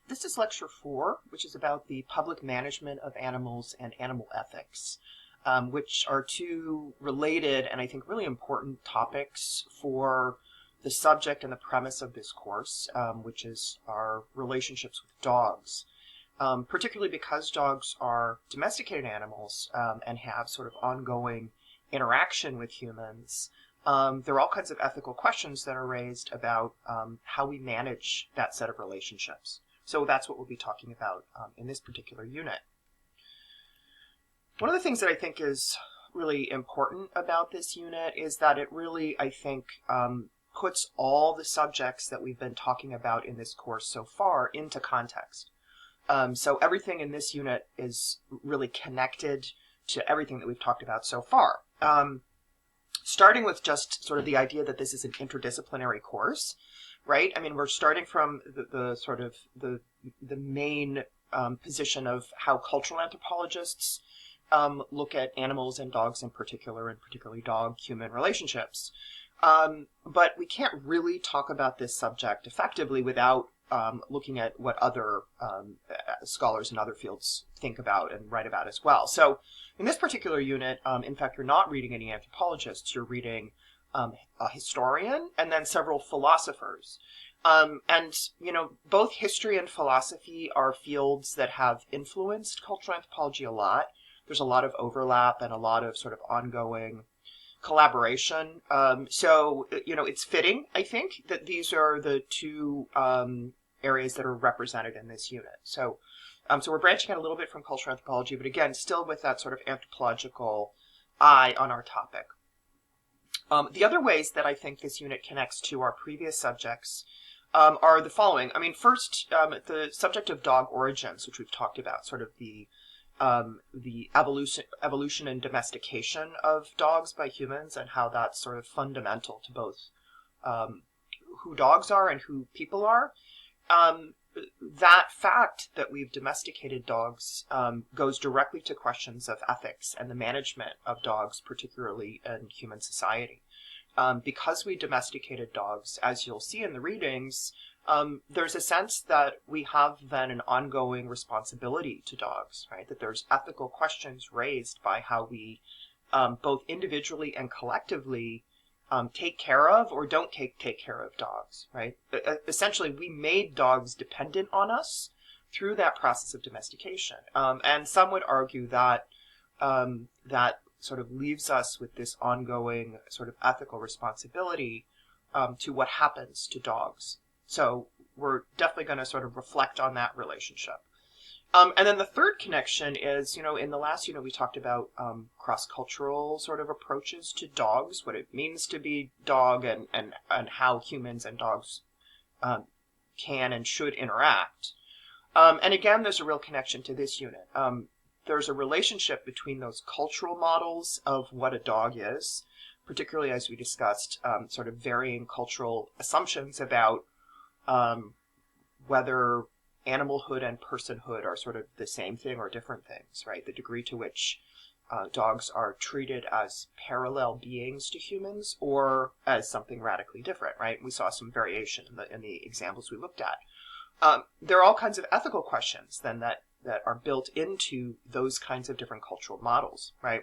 This is lecture 4, which is about the public management of animals and animal ethics, which are two related and I think really important topics for the subject and the premise of this course, which is our relationships with dogs. Particularly because dogs are domesticated animals and have sort of ongoing interaction with humans. There are all kinds of ethical questions that are raised about how we manage that set of relationships. So that's what we'll be talking about in this particular unit. One of the things that I think is really important about this unit is that it really, I think, puts all the subjects that we've been talking about in this course so far into context. So everything in this unit is really connected to everything that we've talked about so far. Starting with just sort of the idea that this is an interdisciplinary course, right? I mean, we're starting from the sort of the main position of how cultural anthropologists look at animals and dogs in particular, and particularly dog-human relationships. But we can't really talk about this subject effectively without looking at what other scholars in other fields think about and write about as well. So in this particular unit, in fact, you're not reading any anthropologists, you're reading a historian and then several philosophers. And, you know, both history and philosophy are fields that have influenced cultural anthropology a lot. There's a lot of overlap and a lot of sort of ongoing collaboration. So, you know, it's fitting, I think, that these are the two areas that are represented in this unit. So we're branching out a little bit from cultural anthropology, but again, still with that sort of anthropological eye on our topic. The other ways that I think this unit connects to our previous subjects are the following. I mean, first, the subject of dog origins, which we've talked about, sort of the evolution and domestication of dogs by humans and how that's sort of fundamental to both who dogs are and who people are. That fact that we've domesticated dogs goes directly to questions of ethics and the management of dogs, particularly in human society. Because we domesticated dogs, as you'll see in the readings, there's a sense that we have then an ongoing responsibility to dogs, right? That there's ethical questions raised by how we both individually and collectively take care of or don't take care of dogs, right? Essentially, we made dogs dependent on us through that process of domestication. And some would argue that that sort of leaves us with this ongoing sort of ethical responsibility to what happens to dogs. So we're definitely going to sort of reflect on that relationship. And then the third connection is, you know, in the last unit we talked about cross-cultural sort of approaches to dogs, what it means to be dog and how humans and dogs can and should interact. And again, there's a real connection to this unit. There's a relationship between those cultural models of what a dog is, particularly as we discussed sort of varying cultural assumptions about whether animalhood and personhood are sort of the same thing or different things, right? The degree to which dogs are treated as parallel beings to humans or as something radically different, right? We saw some variation in the examples we looked at. There are all kinds of ethical questions then that are built into those kinds of different cultural models, right?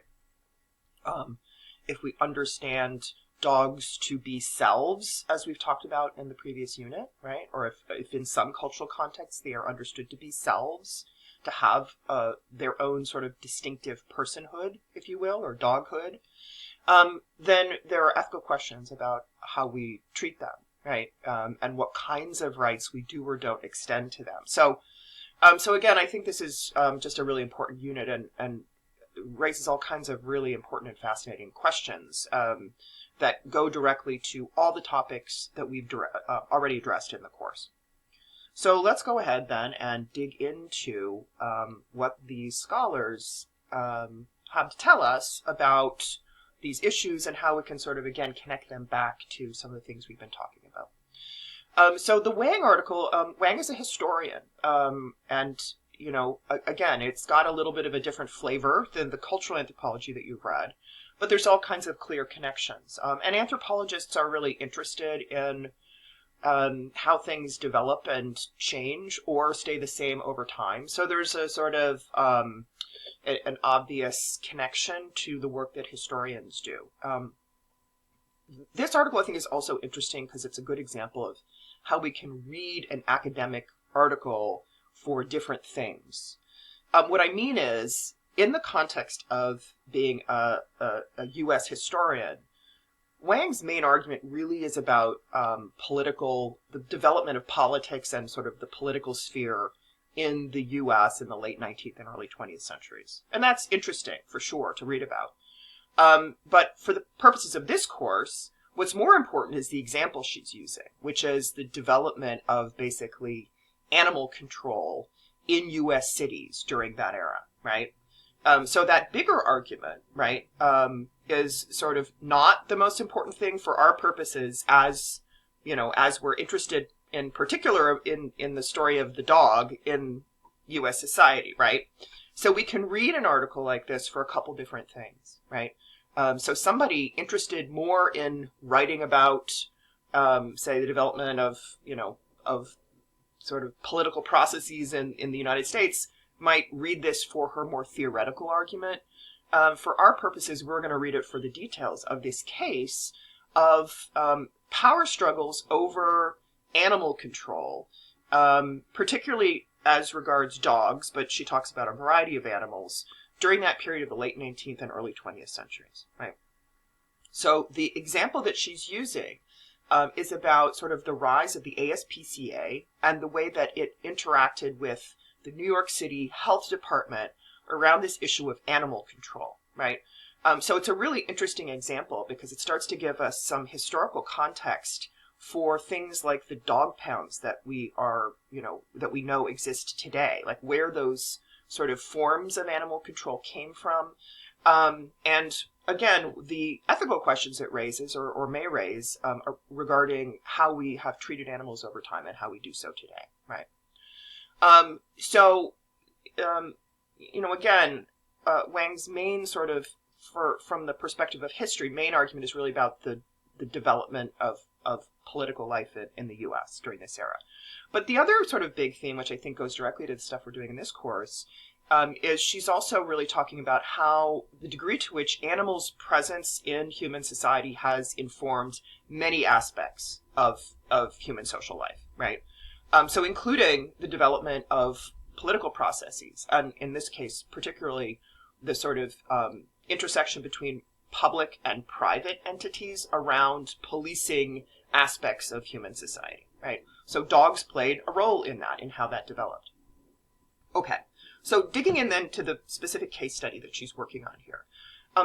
If we understand dogs to be selves, as we've talked about in the previous unit, right? Or if in some cultural contexts they are understood to be selves, to have their own sort of distinctive personhood, if you will, or doghood, then there are ethical questions about how we treat them, right? And what kinds of rights we do or don't extend to them. So again, I think this is just a really important unit and raises all kinds of really important and fascinating questions that go directly to all the topics that we've already addressed in the course. So let's go ahead then and dig into what these scholars have to tell us about these issues and how we can sort of, again, connect them back to some of the things we've been talking about. So the Wang article, Wang is a historian, and, you know, again, it's got a little bit of a different flavor than the cultural anthropology that you've read, but there's all kinds of clear connections. And anthropologists are really interested in how things develop and change or stay the same over time. So there's a sort of an obvious connection to the work that historians do. This article, I think, is also interesting because it's a good example of how we can read an academic article for different things. What I mean is, in the context of being a U.S. historian, Wang's main argument really is about the development of politics and sort of the political sphere in the U.S. in the late 19th and early 20th centuries. And that's interesting, for sure, to read about. But for the purposes of this course, what's more important is the example she's using, which is the development of basically animal control in U.S. cities during that era, right? So that bigger argument, right, is sort of not the most important thing for our purposes as we're interested in particular in the story of the dog in U.S. society, right? So we can read an article like this for a couple different things, right? So somebody interested more in writing about, say, the development of sort of political processes in the United States might read this for her more theoretical argument. For our purposes, we're going to read it for the details of this case of power struggles over animal control, particularly as regards dogs, but she talks about a variety of animals during that period of the late 19th and early 20th centuries, right? So the example that she's using is about sort of the rise of the ASPCA and the way that it interacted with the New York City Health Department around this issue of animal control, right? So it's a really interesting example because it starts to give us some historical context for things like the dog pounds that we know exist today, like where those sort of forms of animal control came from. And again, the ethical questions it raises or may raise are regarding how we have treated animals over time and how we do so today, right? Again, Wang's main sort of, from the perspective of history, main argument is really about the development of political life in the U.S. during this era. But the other sort of big theme, which I think goes directly to the stuff we're doing in this course, is she's also really talking about how the degree to which animals' presence in human society has informed many aspects of human social life, right? So including the development of political processes, and in this case, particularly the sort of intersection between public and private entities around policing aspects of human society, right? So dogs played a role in that, in how that developed. Okay, so digging in then to the specific case study that she's working on here.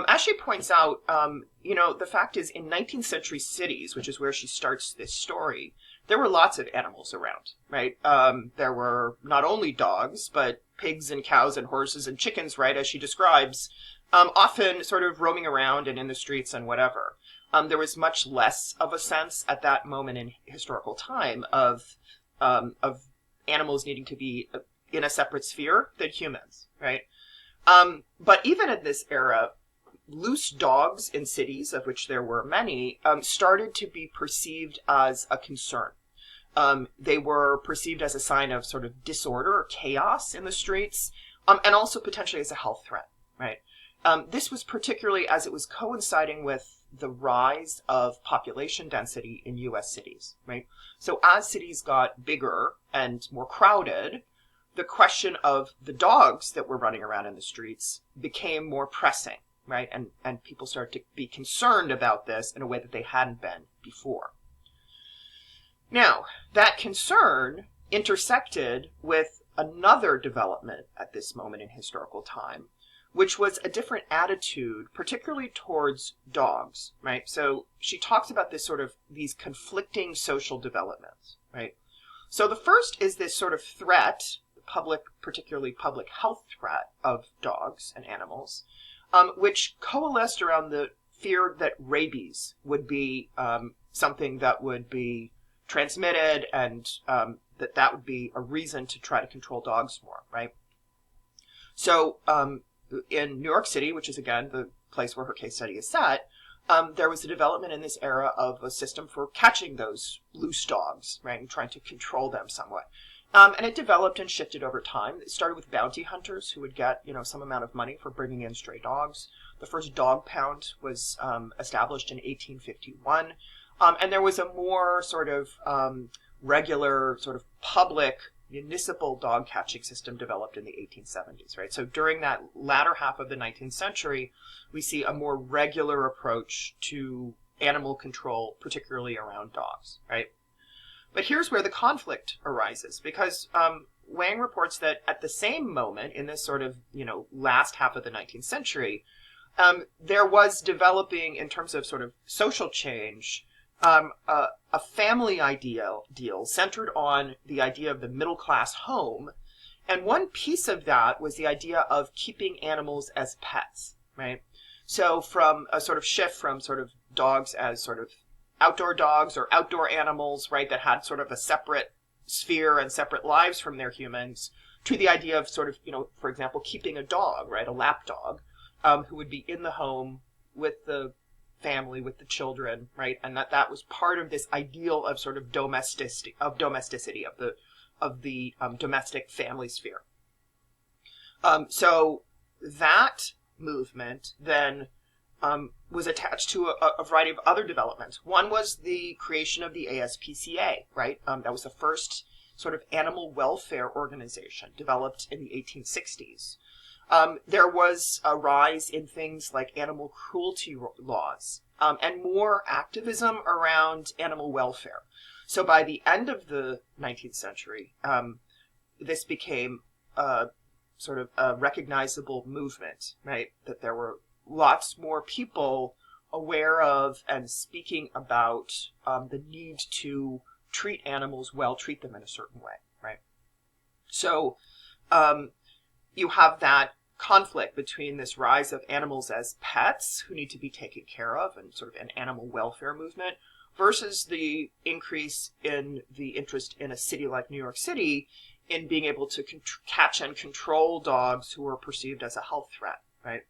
As she points out, the fact is in 19th century cities, which is where she starts this story, there were lots of animals around, right? There were not only dogs, but pigs and cows and horses and chickens, right, as she describes, often sort of roaming around and in the streets and whatever. There was much less of a sense at that moment in historical time of animals needing to be in a separate sphere than humans, right? But even in this era, loose dogs in cities, of which there were many, started to be perceived as a concern. They were perceived as a sign of sort of disorder or chaos in the streets, and also potentially as a health threat, right? This was particularly as it was coinciding with the rise of population density in U.S. cities, right? So as cities got bigger and more crowded, the question of the dogs that were running around in the streets became more pressing, right? And people started to be concerned about this in a way that they hadn't been before. Now, that concern intersected with another development at this moment in historical time, which was a different attitude, particularly towards dogs, right? So she talks about this sort of, these conflicting social developments, right? So the first is this sort of threat, particularly public health threat of dogs and animals, which coalesced around the fear that rabies would be something that would be transmitted, and that would be a reason to try to control dogs more, right? So in New York City, which is again the place where her case study is set, there was a development in this era of a system for catching those loose dogs, right, and trying to control them somewhat. And it developed and shifted over time. It started with bounty hunters who would get, some amount of money for bringing in stray dogs. The first dog pound was established in 1851. And there was a more sort of regular, sort of public municipal dog catching system developed in the 1870s, right? So during that latter half of the 19th century, we see a more regular approach to animal control, particularly around dogs, right? But here's where the conflict arises, because Wang reports that at the same moment, in this sort of, last half of the 19th century, there was developing, in terms of sort of social change, a family deal centered on the idea of the middle class home. And one piece of that was the idea of keeping animals as pets, right? So from a sort of shift from sort of dogs as sort of outdoor dogs or outdoor animals, right, that had sort of a separate sphere and separate lives from their humans, to the idea of sort of, for example, keeping a dog, right, a lap dog, who would be in the home with the family, with the children, right, and that was part of this ideal of sort of domesticity of the domestic family sphere. So that movement then was attached to a variety of other developments. One was the creation of the ASPCA, right? That was the first sort of animal welfare organization developed in the 1860s. There was a rise in things like animal cruelty laws, and more activism around animal welfare. So by the end of the 19th century, this became sort of a recognizable movement, right? That there were lots more people aware of and speaking about the need to treat animals well, treat them in a certain way, right? So you have that conflict between this rise of animals as pets who need to be taken care of and sort of an animal welfare movement versus the increase in the interest in a city like New York City in being able to catch and control dogs who are perceived as a health threat, right?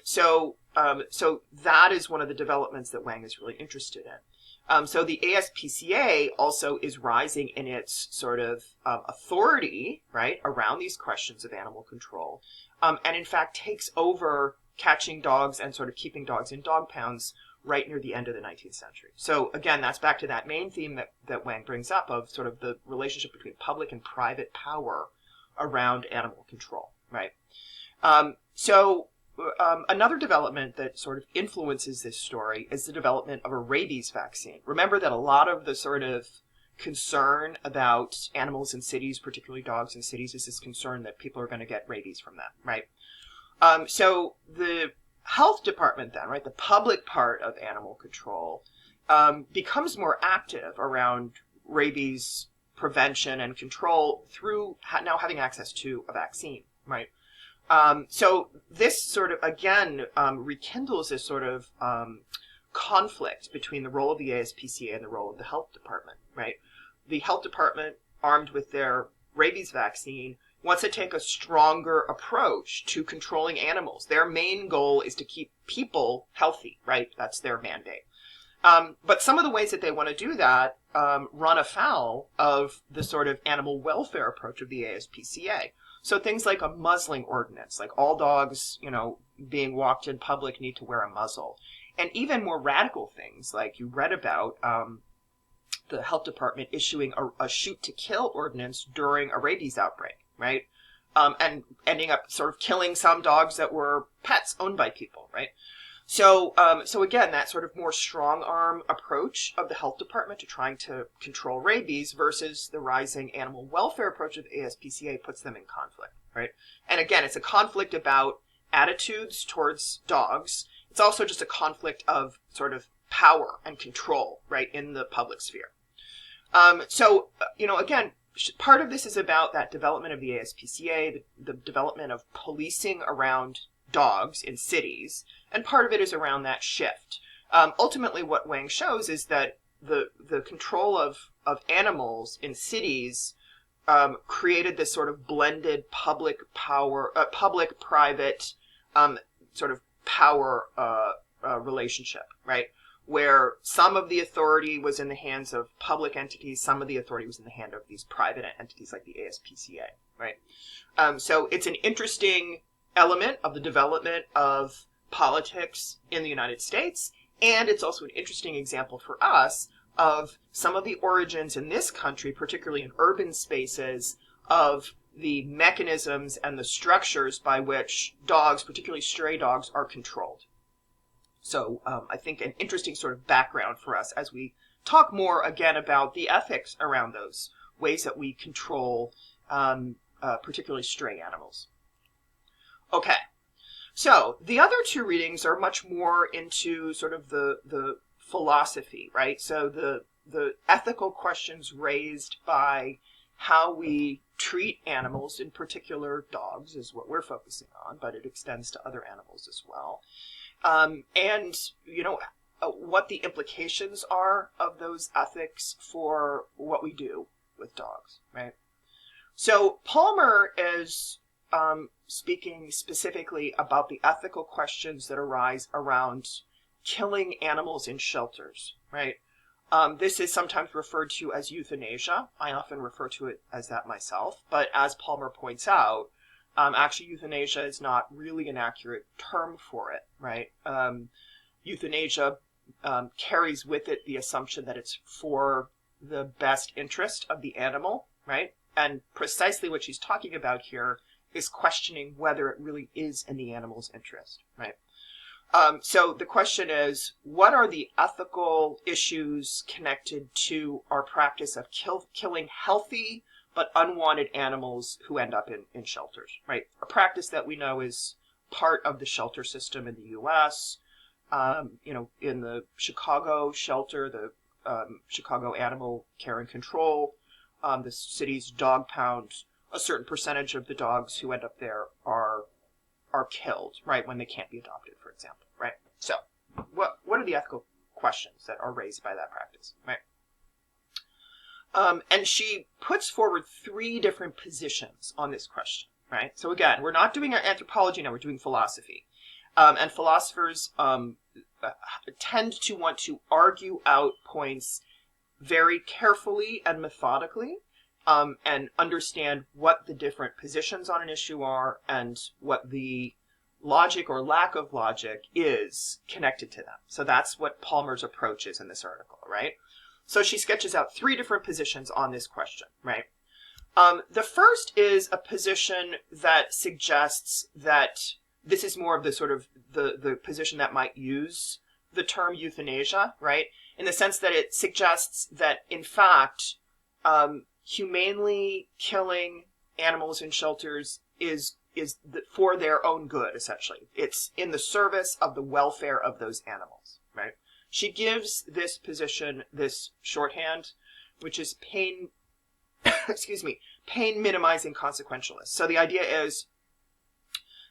So that is one of the developments that Wang is really interested in. So the ASPCA also is rising in its sort of authority, right, around these questions of animal control, and in fact takes over catching dogs and sort of keeping dogs in dog pounds right near the end of the 19th century. So again, that's back to that main theme that Wang brings up of sort of the relationship between public and private power around animal control, right? Another development that sort of influences this story is the development of a rabies vaccine. Remember that a lot of the sort of concern about animals in cities, particularly dogs in cities, is this concern that people are going to get rabies from them, right? So the health department then, right, the public part of animal control, becomes more active around rabies prevention and control through now having access to a vaccine, right? So this sort of, again, rekindles this sort of conflict between the role of the ASPCA and the role of the health department, right? The health department, armed with their rabies vaccine, wants to take a stronger approach to controlling animals. Their main goal is to keep people healthy, right? That's their mandate. But some of the ways that they want to do that run afoul of the sort of animal welfare approach of the ASPCA. So things like a muzzling ordinance, like all dogs, being walked in public need to wear a muzzle. And even more radical things, like you read about the health department issuing a shoot to kill ordinance during a rabies outbreak, right? And ending up sort of killing some dogs that were pets owned by people, right? So again, that sort of more strong arm approach of the health department to trying to control rabies versus the rising animal welfare approach of ASPCA puts them in conflict, right? And again, it's a conflict about attitudes towards dogs. It's also just a conflict of sort of power and control, right, in the public sphere. Again, part of this is about that development of the ASPCA, the development of policing around dogs in cities, and part of it is around that shift. Ultimately, what Wang shows is that the control of animals in cities created this sort of blended public-private sort of power relationship, right? Where some of the authority was in the hands of public entities, some of the authority was in the hand of these private entities like the ASPCA, right? So it's an interesting element of the development of politics in the United States, and it's also an interesting example for us of some of the origins in this country, particularly in urban spaces, of the mechanisms and the structures by which dogs, particularly stray dogs, are controlled. So I think an interesting sort of background for us as we talk more again about the ethics around those ways that we control particularly stray animals. Okay, so the other two readings are much more into sort of the philosophy, right? So the ethical questions raised by how we treat animals, in particular dogs, is what we're focusing on, but it extends to other animals as well. And, you know, what the implications are of those ethics for what we do with dogs, right? So Palmer is speaking specifically about the ethical questions that arise around killing animals in shelters, right? This is sometimes referred to as euthanasia. I often refer to it as that myself, but as Palmer points out, actually, euthanasia is not really an accurate term for it, right? Euthanasia carries with it the assumption that it's for the best interest of the animal, right? And precisely what she's talking about here is questioning whether it really is in the animal's interest, right? So the question is, what are the ethical issues connected to our practice of killing healthy but unwanted animals who end up in shelters, right? A practice that we know is part of the shelter system in the U.S. You know, in the Chicago shelter, the Chicago Animal Care and Control, the city's dog pound, a certain percentage of the dogs who end up there are killed, right, when they can't be adopted, for example, right? So, what are the ethical questions that are raised by that practice, right? And she puts forward three different positions on this question, right? So again, we're not doing anthropology now, we're doing philosophy. And philosophers tend to want to argue out points very carefully and methodically, and understand what the different positions on an issue are and what the logic or lack of logic is connected to them. So that's what Palmer's approach is in this article, right? So she sketches out three different positions on this question, right? The first is a position that suggests that this is more of the sort of the position that might use the term euthanasia, right? In the sense that it suggests that, in fact, humanely killing animals in shelters is for their own good, essentially. It's in the service of the welfare of those animals, right? She gives this position this shorthand, which is pain, pain minimizing consequentialist. So the idea is,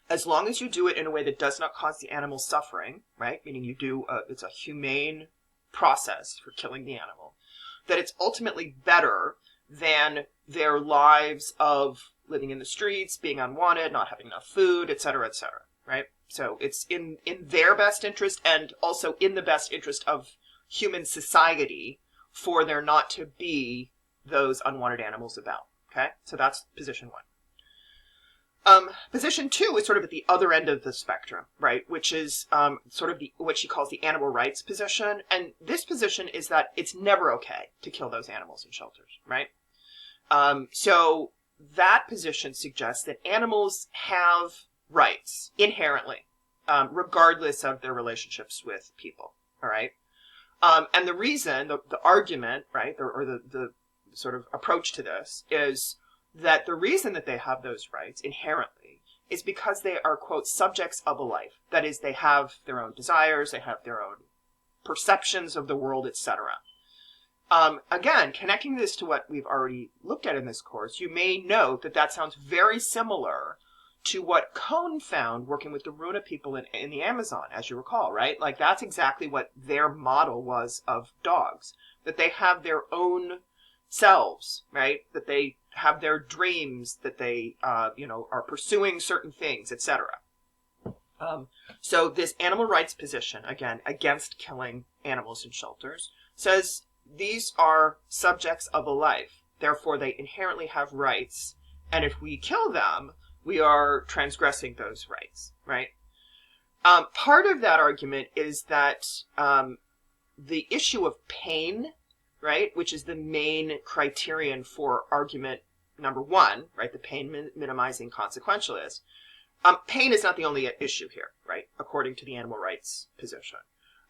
as long as you do it in a way that does not cause the animal suffering, right? Meaning you do, it's a humane process for killing the animal, that it's ultimately better than their lives of living in the streets, being unwanted, not having enough food, et cetera, right? So it's in their best interest and also in the best interest of human society for there not to be those unwanted animals about, okay? So that's position one. Position two is sort of at the other end of the spectrum, right? Which is sort of what she calls the animal rights position. And this position is that it's never okay to kill those animals in shelters, right? So that position suggests that animals have rights inherently, regardless of their relationships with people, all right? And the reason, the argument, right, or the sort of approach to this is that the reason that they have those rights inherently is because they are, quote, subjects of a life. That is, they have their own desires, they have their own perceptions of the world, etc. Again, connecting this to what we've already looked at in this course, you may note that that sounds very similar to what Cohn found working with the Runa people in the Amazon, as you recall, right? Like, that's exactly what their model was of dogs, that they have their own selves, right? That they have their dreams, that they, are pursuing certain things, etc. So this animal rights position, again, against killing animals in shelters, says these are subjects of a life. Therefore, they inherently have rights. And if we kill them, we are transgressing those rights, right? Part of that argument is that the issue of pain, right, which is the main criterion for argument number one, right, the pain minimizing consequentialist, pain is not the only issue here, right, according to the animal rights position.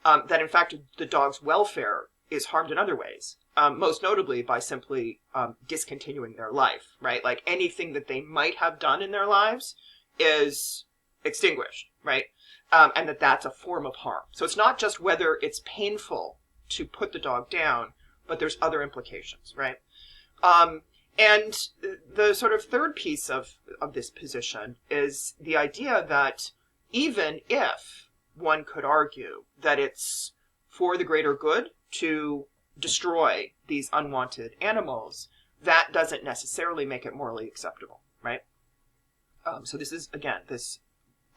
That in fact the dog's welfare is harmed in other ways, most notably by simply discontinuing their life, right? Like anything that they might have done in their lives is extinguished, right? And that's a form of harm. So it's not just whether it's painful to put the dog down, but there's other implications, right? And the sort of third piece of this position is the idea that even if one could argue that it's for the greater good to destroy these unwanted animals, that doesn't necessarily make it morally acceptable, right? So this is, again, this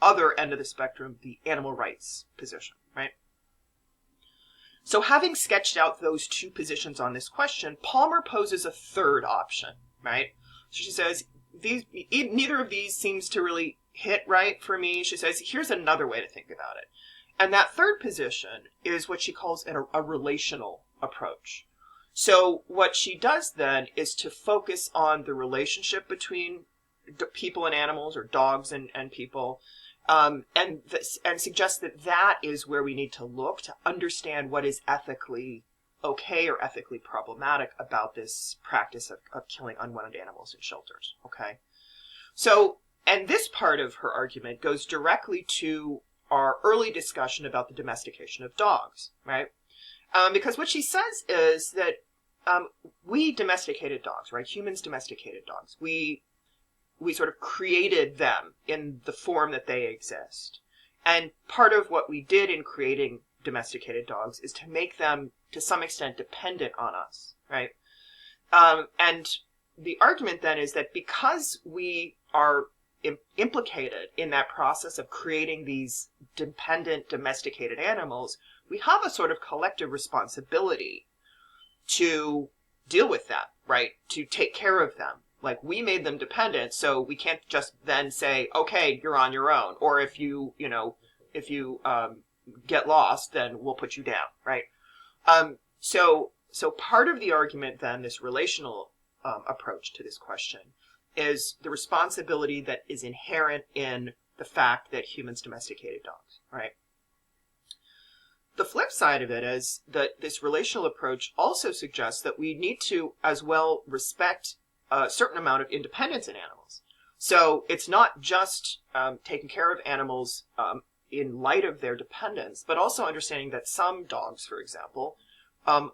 other end of the spectrum, the animal rights position, right? So having sketched out those two positions on this question, Palmer poses a third option, right? So she says, neither of these seems to really hit right for me. She says, here's another way to think about it. And that third position is what she calls a relational approach. So what she does then is to focus on the relationship between people and animals, or dogs and people, and suggest that that is where we need to look to understand what is ethically okay or ethically problematic about this practice of killing unwanted animals in shelters, okay? So, and this part of her argument goes directly to our early discussion about the domestication of dogs, right? Because what she says is that we domesticated dogs, right? Humans domesticated dogs. We sort of created them in the form that they exist. And part of what we did in creating domesticated dogs is to make them, to some extent, dependent on us, right? And the argument then is that because we are implicated in that process of creating these dependent domesticated animals, we have a sort of collective responsibility to deal with that, right? To take care of them. Like, we made them dependent, so we can't just then say, okay, you're on your own. Or if you get lost, then we'll put you down, right? So part of the argument then, this relational approach to this question, is the responsibility that is inherent in the fact that humans domesticated dogs, right? The flip side of it is that this relational approach also suggests that we need to as well respect a certain amount of independence in animals. So it's not just taking care of animals in light of their dependence, but also understanding that some dogs, for example,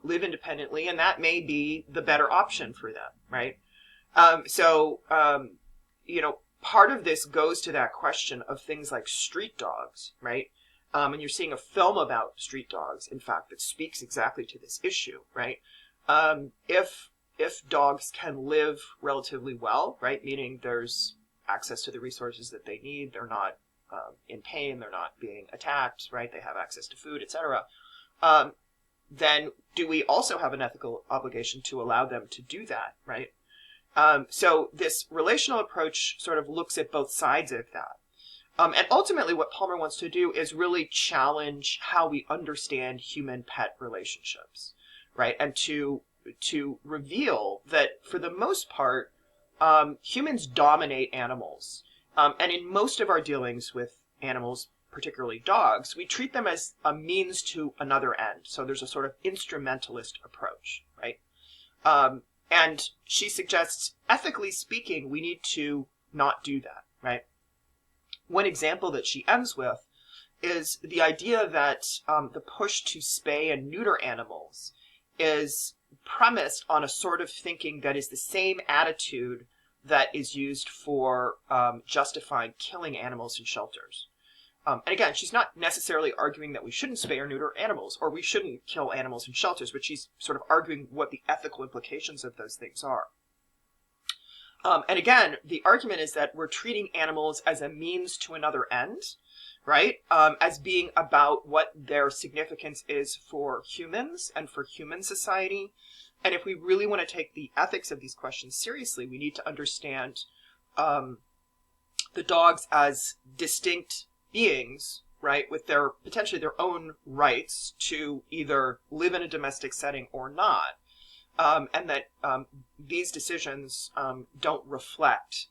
live independently, and that may be the better option for them, right? Part of this goes to that question of things like street dogs, right? And you're seeing a film about street dogs, in fact, that speaks exactly to this issue, right? If dogs can live relatively well, right, meaning there's access to the resources that they need, they're not in pain, they're not being attacked, right, they have access to food, etc., then do we also have an ethical obligation to allow them to do that, right? So this relational approach sort of looks at both sides of that. And ultimately what Palmer wants to do is really challenge how we understand human-pet relationships, right? And to reveal that for the most part, humans dominate animals. And in most of our dealings with animals, particularly dogs, we treat them as a means to another end. So there's a sort of instrumentalist approach, right? And she suggests, ethically speaking, we need to not do that, right? One example that she ends with is the idea that the push to spay and neuter animals is premised on a sort of thinking that is the same attitude that is used for justifying killing animals in shelters. And again, she's not necessarily arguing that we shouldn't spay or neuter animals, or we shouldn't kill animals in shelters, but she's sort of arguing what the ethical implications of those things are. And again, the argument is that we're treating animals as a means to another end, right? As being about what their significance is for humans and for human society. And if we really want to take the ethics of these questions seriously, we need to understand the dogs as distinct beings, right, with their potentially their own rights to either live in a domestic setting or not, and that these decisions don't reflect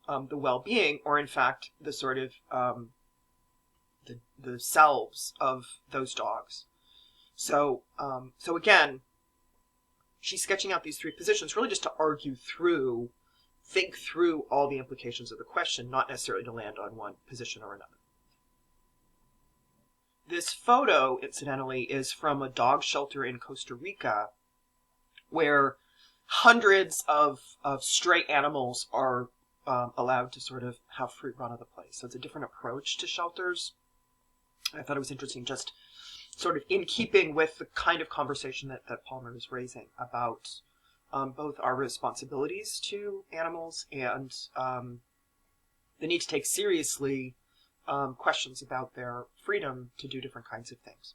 the well-being, or in fact the sort of the selves of those dogs. So again, she's sketching out these three positions really just to think through all the implications of the question, not necessarily to land on one position or another. This photo, incidentally, is from a dog shelter in Costa Rica, where hundreds of stray animals are allowed to sort of have free run of the place. So it's a different approach to shelters. I thought it was interesting, just sort of in keeping with the kind of conversation that Palmer is raising about both our responsibilities to animals and the need to take seriously questions about their freedom to do different kinds of things.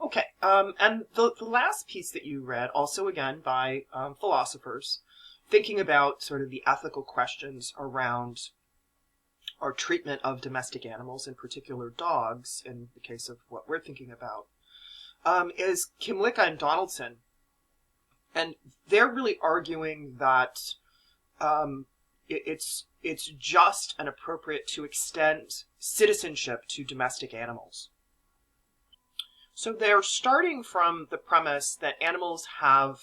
Okay, and the last piece that you read, also again by philosophers, thinking about sort of the ethical questions around our treatment of domestic animals, in particular dogs, in the case of what we're thinking about, is Kymlicka and Donaldson. And they're really arguing that it's just and appropriate to extend citizenship to domestic animals. So they're starting from the premise that animals have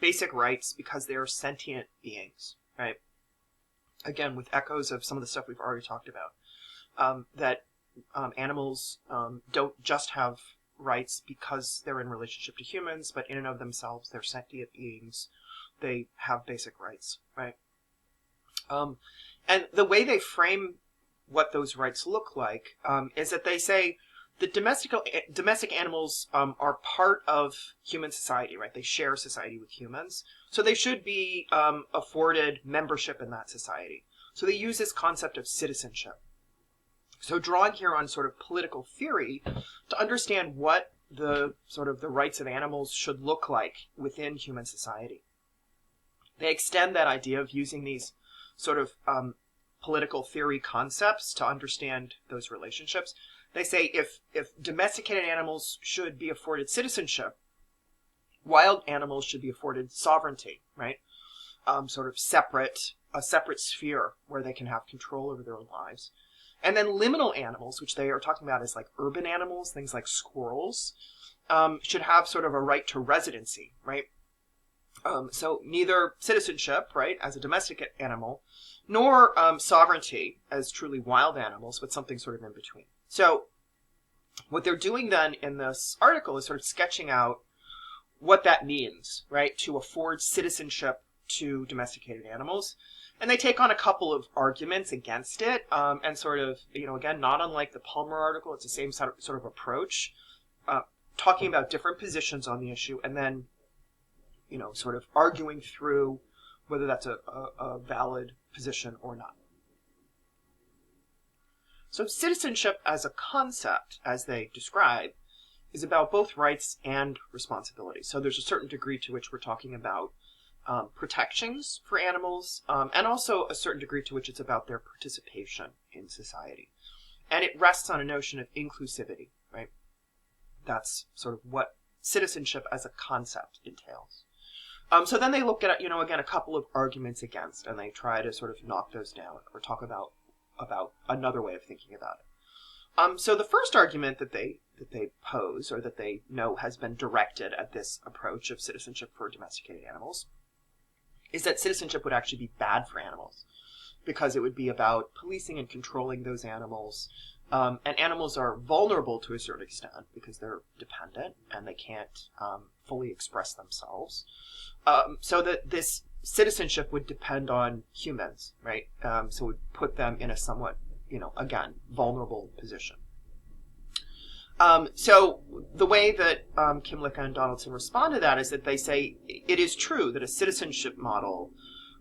basic rights because they are sentient beings, right? Again, with echoes of some of the stuff we've already talked about, that animals don't just have rights because they're in relationship to humans, but in and of themselves, they're sentient beings. They have basic rights, right? And the way they frame what those rights look like is that they say that domestic animals are part of human society, right? They share society with humans. So they should be afforded membership in that society. So they use this concept of citizenship. So drawing here on sort of political theory to understand what the sort of the rights of animals should look like within human society. They extend that idea of using these sort of political theory concepts to understand those relationships. They say if domesticated animals should be afforded citizenship, wild animals should be afforded sovereignty, right? Sort of a separate sphere where they can have control over their lives. And then liminal animals, which they are talking about as like urban animals, things like squirrels, should have sort of a right to residency, right? So neither citizenship, right, as a domestic animal, nor sovereignty as truly wild animals, but something sort of in between. So what they're doing then in this article is sort of sketching out what that means, right, to afford citizenship to domesticated animals. And they take on a couple of arguments against it, and sort of, again, not unlike the Palmer article, it's the same sort of approach, talking about different positions on the issue, and then, sort of arguing through whether that's a valid position or not. So citizenship as a concept, as they describe, is about both rights and responsibilities. So there's a certain degree to which we're talking about protections for animals, and also a certain degree to which it's about their participation in society. And it rests on a notion of inclusivity, right? That's sort of what citizenship as a concept entails. So then they look at, again, a couple of arguments against, and they try to sort of knock those down or talk about another way of thinking about it. So the first argument that they pose, or that they know has been directed at this approach of citizenship for domesticated animals, is that citizenship would actually be bad for animals, because it would be about policing and controlling those animals. And animals are vulnerable to a certain extent because they're dependent and they can't fully express themselves. So that this citizenship would depend on humans, right? So it would put them in a somewhat, again, vulnerable position. So the way that Kymlicka and Donaldson respond to that is that they say it is true that a citizenship model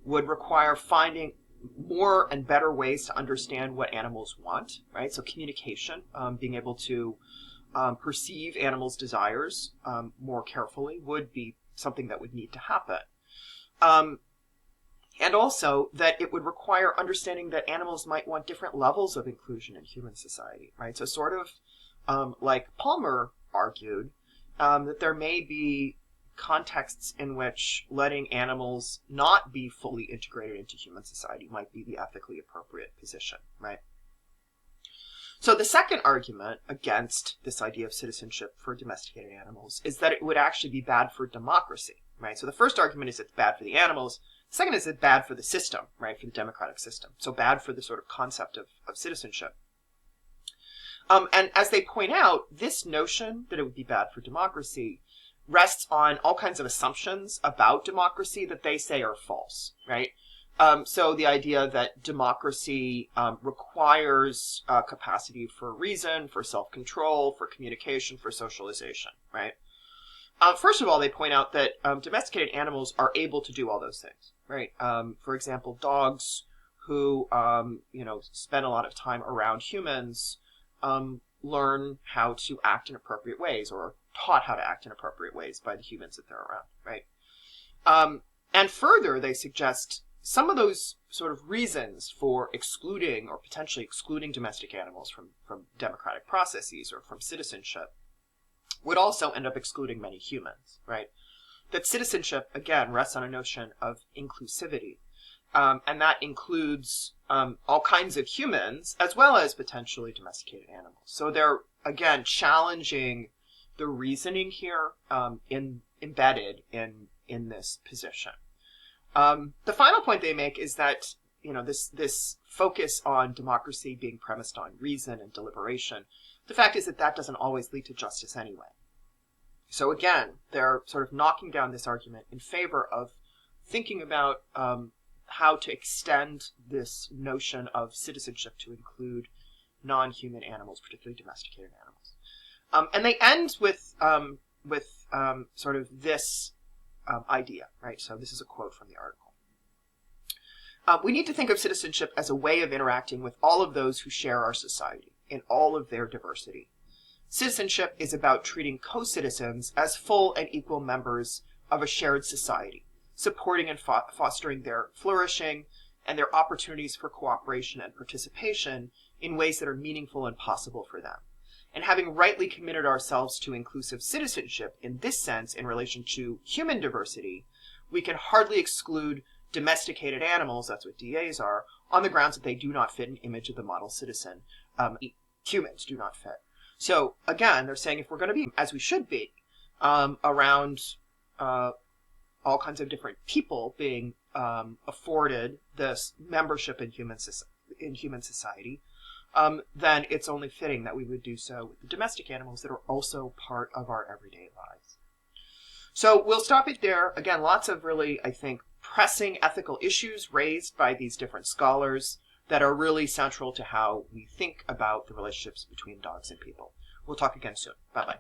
would require finding more and better ways to understand what animals want, right? So communication, being able to perceive animals' desires more carefully would be something that would need to happen. And also that it would require understanding that animals might want different levels of inclusion in human society, right? So sort of like Palmer argued, that there may be contexts in which letting animals not be fully integrated into human society might be the ethically appropriate position, right? So the second argument against this idea of citizenship for domesticated animals is that it would actually be bad for democracy, right? So the first argument is it's bad for the animals. The second is it's bad for the system, right? For the democratic system. So bad for the sort of concept of citizenship. And as they point out, this notion that it would be bad for democracy rests on all kinds of assumptions about democracy that they say are false, right? So the idea that democracy requires capacity for reason, for self-control, for communication, for socialization, right? First of all, they point out that domesticated animals are able to do all those things, right? For example, dogs who, spend a lot of time around humans learn how to act in appropriate ways, or are taught how to act in appropriate ways by the humans that they're around, right? And further, they suggest some of those sort of reasons for excluding or potentially excluding domestic animals from democratic processes or from citizenship would also end up excluding many humans, right? That citizenship, again, rests on a notion of inclusivity. And that includes all kinds of humans as well as potentially domesticated animals. So they're, again, challenging the reasoning here embedded in this position. The final point they make is that this focus on democracy being premised on reason and deliberation, the fact is that that doesn't always lead to justice anyway. So again, they're sort of knocking down this argument in favor of thinking about how to extend this notion of citizenship to include non-human animals, particularly domesticated animals. And they end with sort of this idea, right? So this is a quote from the article. We need to think of citizenship as a way of interacting with all of those who share our society in all of their diversity. Citizenship is about treating co-citizens as full and equal members of a shared society, supporting and fostering their flourishing and their opportunities for cooperation and participation in ways that are meaningful and possible for them. And having rightly committed ourselves to inclusive citizenship in this sense in relation to human diversity, we can hardly exclude domesticated animals, that's what DAs are, on the grounds that they do not fit an image of the model citizen. Humans do not fit. So again, they're saying if we're going to be, as we should be, around all kinds of different people being afforded this membership in human society, then it's only fitting that we would do so with the domestic animals that are also part of our everyday lives. So we'll stop it there. Again, lots of really, I think, pressing ethical issues raised by these different scholars that are really central to how we think about the relationships between dogs and people. We'll talk again soon. Bye-bye.